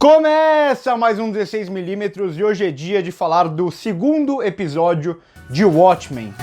Começa mais um 16mm e hoje é dia de falar do segundo episódio de Watchmen.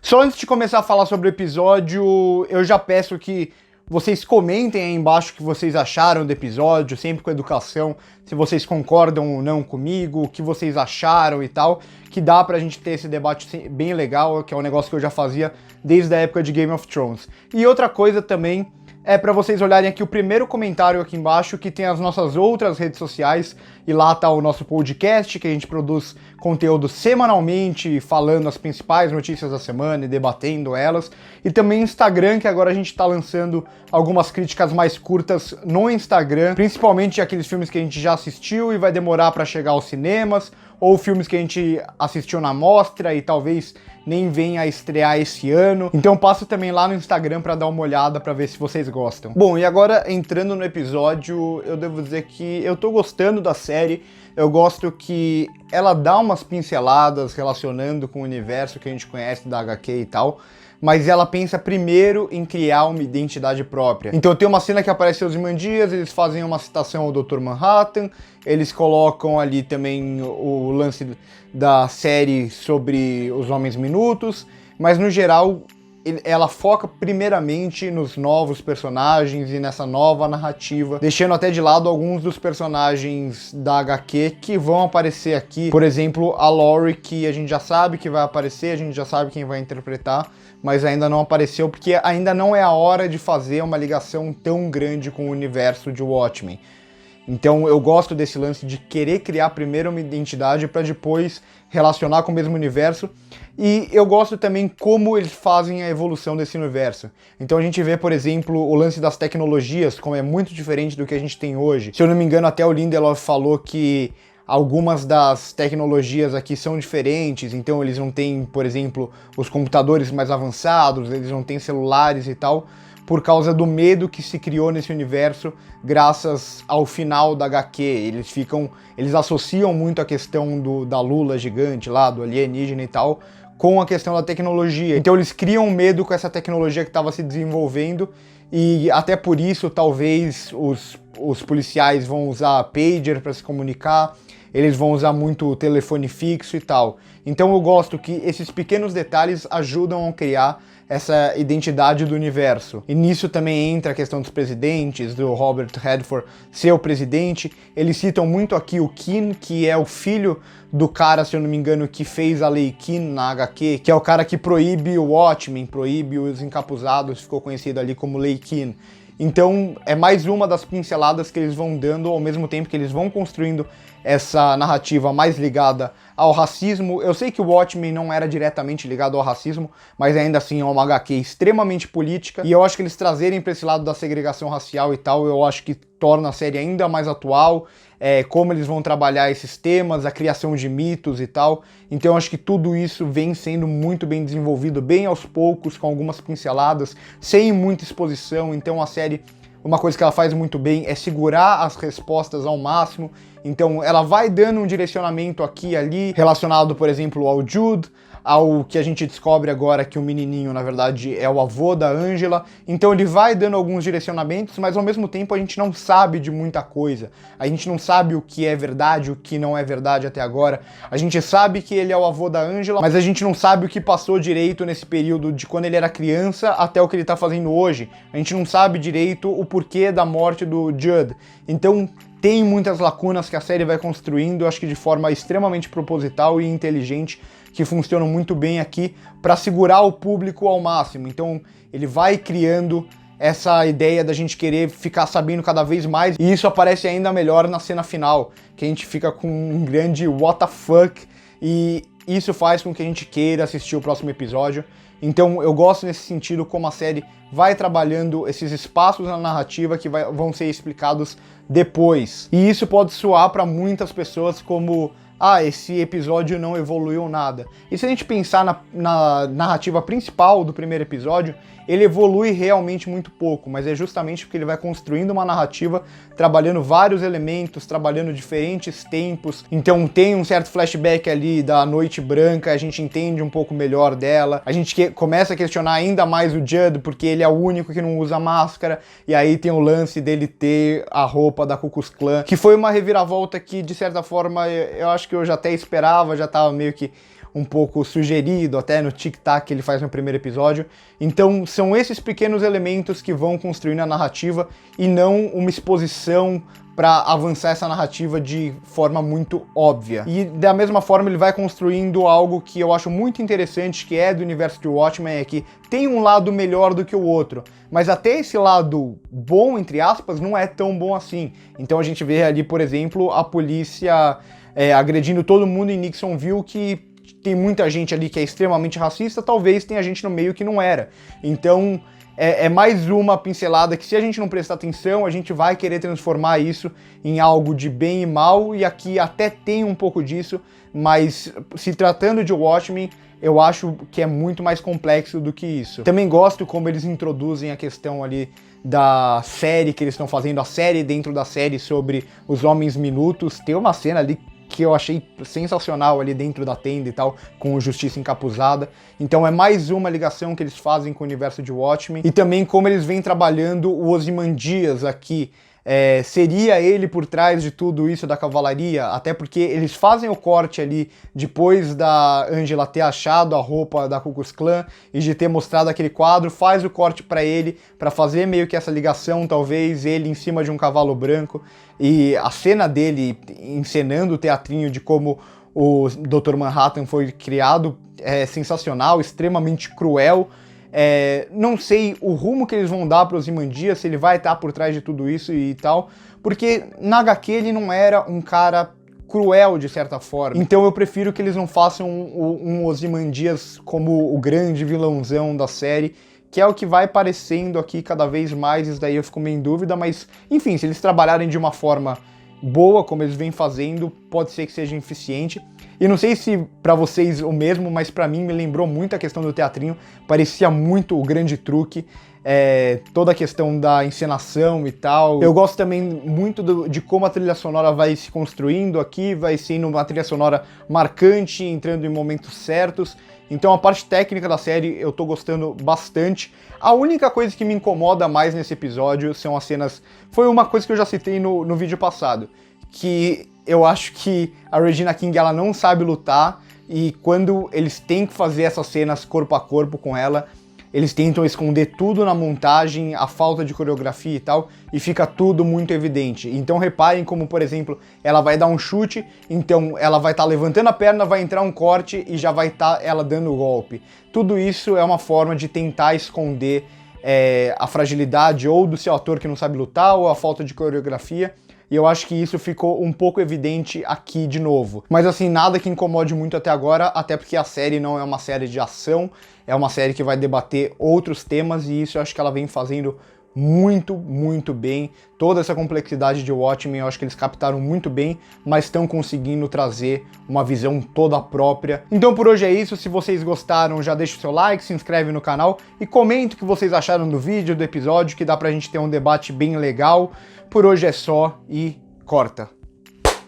Só antes de começar a falar sobre o episódio, eu já peço que vocês comentem aí embaixo o que vocês acharam do episódio, sempre com educação, se vocês concordam ou não comigo, o que vocês acharam e tal, que dá pra gente ter esse debate bem legal, que é um negócio que eu já fazia desde a época de Game of Thrones. E outra coisa também é pra vocês olharem aqui o primeiro comentário aqui embaixo, que tem as nossas outras redes sociais, e lá tá o nosso podcast, que a gente produz conteúdo semanalmente, falando as principais notícias da semana e debatendo elas, e também Instagram, que agora a gente tá lançando algumas críticas mais curtas no Instagram, principalmente aqueles filmes que a gente já assistiu e vai demorar pra chegar aos cinemas, ou filmes que a gente assistiu na mostra e talvez nem venha a estrear esse ano. Então passa também lá no Instagram pra dar uma olhada pra ver se vocês gostam. Bom, e agora entrando no episódio, eu devo dizer que eu tô gostando da série. Eu gosto que ela dá umas pinceladas relacionando com o universo que a gente conhece da HQ e tal, mas ela pensa primeiro em criar uma identidade própria. Então tem uma cena que aparece os Ozymandias, eles fazem uma citação ao Dr. Manhattan, eles colocam ali também o lance da série sobre os Homens Minutos, mas no geral ela foca primeiramente nos novos personagens e nessa nova narrativa, deixando até de lado alguns dos personagens da HQ que vão aparecer aqui. Por exemplo, a Laurie, que a gente já sabe que vai aparecer, a gente já sabe quem vai interpretar, mas ainda não apareceu porque ainda não é a hora de fazer uma ligação tão grande com o universo de Watchmen. Então eu gosto desse lance de querer criar primeiro uma identidade para depois relacionar com o mesmo universo. E eu gosto também como eles fazem a evolução desse universo. Então a gente vê, por exemplo, o lance das tecnologias, como é muito diferente do que a gente tem hoje. Se eu não me engano, até o Lindelof falou que algumas das tecnologias aqui são diferentes, então eles não têm, por exemplo, os computadores mais avançados, eles não têm celulares e tal, por causa do medo que se criou nesse universo graças ao final da HQ. Eles associam muito a questão da Lula gigante lá, do alienígena e tal, com a questão da tecnologia. Então eles criam medo com essa tecnologia que estava se desenvolvendo e até por isso talvez os policiais vão usar pager para se comunicar, eles vão usar muito telefone fixo e tal. Então eu gosto que esses pequenos detalhes ajudam a criar essa identidade do universo. E nisso também entra a questão dos presidentes, do Robert Redford ser o presidente. Eles citam muito aqui o Keane, que é o filho do cara, se eu não me engano, que fez a Lei Keane na HQ, que é o cara que proíbe o Watchmen, proíbe os encapuzados, ficou conhecido ali como Lei Keane. Então é mais uma das pinceladas que eles vão dando ao mesmo tempo que eles vão construindo essa narrativa mais ligada ao racismo. Eu sei que o Watchmen não era diretamente ligado ao racismo, mas ainda assim é uma HQ extremamente política, e eu acho que eles trazerem para esse lado da segregação racial e tal, eu acho que torna a série ainda mais atual, como eles vão trabalhar esses temas, a criação de mitos e tal. Então eu acho que tudo isso vem sendo muito bem desenvolvido, bem aos poucos, com algumas pinceladas, sem muita exposição. Então a série, uma coisa que ela faz muito bem é segurar as respostas ao máximo. Então ela vai dando um direcionamento aqui e ali, relacionado, por exemplo, ao Jude, ao que a gente descobre agora que o menininho, na verdade, é o avô da Angela. Então ele vai dando alguns direcionamentos, mas ao mesmo tempo a gente não sabe de muita coisa. A gente não sabe o que é verdade, o que não é verdade até agora. A gente sabe que ele é o avô da Angela, mas a gente não sabe o que passou direito nesse período de quando ele era criança até o que ele tá fazendo hoje. A gente não sabe direito o porquê da morte do Jude. Então tem muitas lacunas que a série vai construindo, acho que de forma extremamente proposital e inteligente, que funcionam muito bem aqui para segurar o público ao máximo. Então ele vai criando essa ideia da gente querer ficar sabendo cada vez mais, e isso aparece ainda melhor na cena final, que a gente fica com um grande what the fuck, e isso faz com que a gente queira assistir o próximo episódio. Então eu gosto nesse sentido como a série vai trabalhando esses espaços na narrativa que vão ser explicados depois. E isso pode soar para muitas pessoas como esse episódio não evoluiu nada. E se a gente pensar na narrativa principal do primeiro episódio, ele evolui realmente muito pouco, mas é justamente porque ele vai construindo uma narrativa, trabalhando vários elementos, trabalhando diferentes tempos. Então tem um certo flashback ali da Noite Branca, a gente entende um pouco melhor dela, a gente começa a questionar ainda mais o Judd, porque ele é o único que não usa máscara, e aí tem o lance dele ter a roupa da Ku Klux Klan, que foi uma reviravolta que, de certa forma, eu acho que eu já até esperava, já tava meio que um pouco sugerido até no tic-tac que ele faz no primeiro episódio. Então são esses pequenos elementos que vão construindo a narrativa e não uma exposição para avançar essa narrativa de forma muito óbvia. E da mesma forma ele vai construindo algo que eu acho muito interessante, que é do universo de Watchmen, é que tem um lado melhor do que o outro, mas até esse lado bom, entre aspas, não é tão bom assim. Então a gente vê ali, por exemplo, a polícia agredindo todo mundo em Nixonville, que tem muita gente ali que é extremamente racista, talvez tenha gente no meio que não era. Então é mais uma pincelada que, se a gente não prestar atenção, a gente vai querer transformar isso em algo de bem e mal, e aqui até tem um pouco disso, mas se tratando de Watchmen, eu acho que é muito mais complexo do que isso. Também gosto como eles introduzem a questão ali da série que eles estão fazendo, a série dentro da série sobre os Homens Minutos. Tem uma cena ali que eu achei sensacional ali dentro da tenda e tal, com o Justiça Encapuzada. Então é mais uma ligação que eles fazem com o universo de Watchmen. E também como eles vêm trabalhando o Ozymandias aqui. Seria ele por trás de tudo isso da cavalaria? Até porque eles fazem o corte ali depois da Angela ter achado a roupa da Ku Klux Klan e de ter mostrado aquele quadro, faz o corte pra ele, pra fazer meio que essa ligação, talvez, ele em cima de um cavalo branco. E a cena dele encenando o teatrinho de como o Dr. Manhattan foi criado é sensacional, extremamente cruel. Não sei o rumo que eles vão dar para o Ozymandias, se ele vai estar por trás de tudo isso e tal, porque na HQ ele não era um cara cruel de certa forma, então eu prefiro que eles não façam um Ozymandias como o grande vilãozão da série, que é o que vai aparecendo aqui cada vez mais. Isso daí eu fico meio em dúvida, mas enfim, se eles trabalharem de uma forma boa, como eles vêm fazendo, pode ser que seja eficiente. E não sei se pra vocês o mesmo, mas pra mim me lembrou muito a questão do teatrinho, parecia muito o Grande Truque, toda a questão da encenação e tal. Eu gosto também muito de como a trilha sonora vai se construindo aqui, vai sendo uma trilha sonora marcante, entrando em momentos certos. Então a parte técnica da série eu tô gostando bastante. A única coisa que me incomoda mais nesse episódio são as cenas... Foi uma coisa que eu já citei no vídeo passado, que eu acho que a Regina King ela não sabe lutar, e quando eles têm que fazer essas cenas corpo a corpo com ela, eles tentam esconder tudo na montagem, a falta de coreografia e tal, e fica tudo muito evidente. Então reparem como, por exemplo, ela vai dar um chute, então ela vai estar levantando a perna, vai entrar um corte e já vai estar ela dando o golpe. Tudo isso é uma forma de tentar esconder a fragilidade ou do seu ator que não sabe lutar, ou a falta de coreografia. E eu acho que isso ficou um pouco evidente aqui de novo. Mas assim, nada que incomode muito até agora, até porque a série não é uma série de ação, é uma série que vai debater outros temas, e isso eu acho que ela vem fazendo muito, muito bem. Toda essa complexidade de Watchmen eu acho que eles captaram muito bem, mas estão conseguindo trazer uma visão toda própria. Então por hoje é isso. Se vocês gostaram, já deixa o seu like, se inscreve no canal e comenta o que vocês acharam do vídeo, do episódio, que dá pra gente ter um debate bem legal. Por hoje é só e corta!